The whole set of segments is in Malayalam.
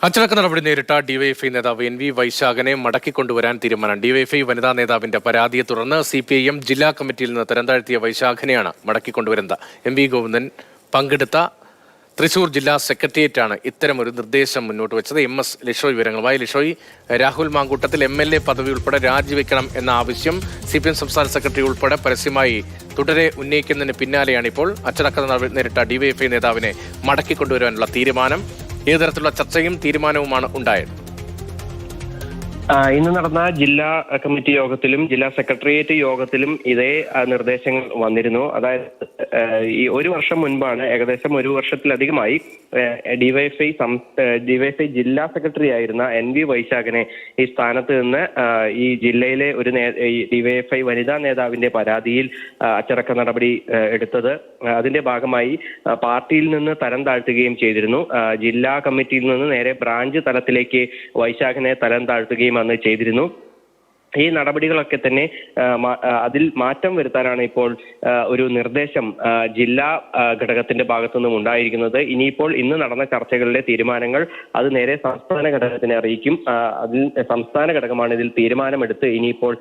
അച്ചടക്ക നടപടി നേരിട്ട ഡിവൈഎഫ്ഐ നേതാവ് എൻ വി വൈശാഖനെ മടക്കിക്കൊണ്ടുവരാൻ തീരുമാനം. ഡിവൈഎഫ്ഐ വനിതാ നേതാവിന്റെ പരാതിയെ തുടർന്ന് സിപിഐഎം ജില്ലാ കമ്മിറ്റിയിൽ നിന്ന് തരംതാഴ്ത്തിയ വൈശാഖനെയാണ് മടക്കിക്കൊണ്ടുവരുന്നത്. എം വി ഗോവിന്ദൻ പങ്കെടുത്ത തൃശൂർ ജില്ലാ സെക്രട്ടേറിയറ്റാണ് ഇത്തരമൊരു നിർദ്ദേശം മുന്നോട്ട് വെച്ചത്. എം എസ് ലിഷോയ് വിവരങ്ങളുമായി. ലിഷോയ്, രാഹുൽ മാങ്കൂട്ടത്തിൽ MLA പദവി ഉൾപ്പെടെ രാജിവെക്കണം എന്ന ആവശ്യം CPM സംസ്ഥാന സെക്രട്ടറി ഉൾപ്പെടെ പരസ്യമായി തുടരെ ഉന്നയിക്കുന്നതിന് പിന്നാലെയാണ് ഇപ്പോൾ അച്ചടക്ക നടപടി നേരിട്ട ഡിവൈഎഫ്ഐ നേതാവിനെ മടക്കിക്കൊണ്ടുവരാനുള്ള തീരുമാനം. ഏതു തരത്തിലുള്ള ചർച്ചയും തീരുമാനവുമാണ് ഉണ്ടായത്? ഇന്ന് നടന്ന ജില്ലാ കമ്മിറ്റി യോഗത്തിലും ജില്ലാ സെക്രട്ടേറിയറ്റ് യോഗത്തിലും ഇതേ നിർദ്ദേശങ്ങൾ വന്നിരുന്നു. അതായത് ഈ ഒരു വർഷം മുൻപാണ്, ഏകദേശം ഒരു വർഷത്തിലധികമായി ഡിവൈഎഫ്ഐ ജില്ലാ സെക്രട്ടറി ആയിരുന്ന എൻ വി വൈശാഖനെ ഈ സ്ഥാനത്ത് നിന്ന് ഈ ജില്ലയിലെ ഒരു ഡിവൈഎഫ്ഐ വനിതാ നേതാവിന്റെ പരാതിയിൽ അച്ചടക്ക നടപടി എടുത്തത്. അതിന്റെ ഭാഗമായി പാർട്ടിയിൽ നിന്ന് തരം താഴ്ത്തുകയും ചെയ്തിരുന്നു. ജില്ലാ കമ്മിറ്റിയിൽ നിന്ന് നേരെ ബ്രാഞ്ച് തലത്തിലേക്ക് വൈശാഖനെ തരം താഴ്ത്തുകയും അന്ന് ചെയ്തിരുന്നു. ഈ നടപടികളൊക്കെ തന്നെ അതിൽ മാറ്റം വരുത്താനാണ് ഇപ്പോൾ ഒരു നിർദ്ദേശം ജില്ലാ ഘടകത്തിന്റെ ഭാഗത്തുനിന്നും ഉണ്ടായിരിക്കുന്നത്. ഇനിയിപ്പോൾ ഇന്ന് നടന്ന ചർച്ചകളിലെ തീരുമാനങ്ങൾ അത് നേരെ സംസ്ഥാന ഘടകത്തിനെ അറിയിക്കും. അതിൽ സംസ്ഥാന ഘടകമാണ് ഇതിൽ തീരുമാനമെടുത്ത് ഇനിയിപ്പോൾ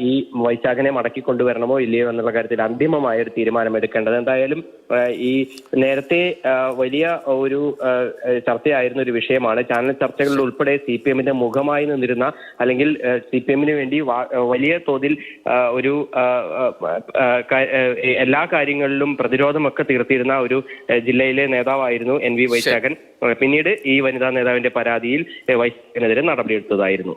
ഈ വൈശാഖനെ മടക്കിക്കൊണ്ടുവരണമോ ഇല്ലയോ എന്നുള്ള കാര്യത്തിൽ അന്തിമമായ ഒരു തീരുമാനം എടുക്കേണ്ടത്. എന്തായാലും ഈ നേരത്തെ വലിയ ഒരു ചർച്ചയായിരുന്ന ഒരു വിഷയമാണ്. ചാനൽ ചർച്ചകളിൽ ഉൾപ്പെടെ CPM-ന്റെ മുഖമായി നിന്നിരുന്ന, അല്ലെങ്കിൽ CPM-ന് വേണ്ടി വലിയ തോതിൽ ഒരു എല്ലാ കാര്യങ്ങളിലും പ്രതിരോധമൊക്കെ തീർത്തിരുന്ന ഒരു ജില്ലയിലെ നേതാവായിരുന്നു എൻ വി വൈശാഖൻ. പിന്നീട് ഈ വനിതാ നേതാവിന്റെ പരാതിയിൽ വൈശാഖനെതിരെ നടപടിയെടുത്തതായിരുന്നു.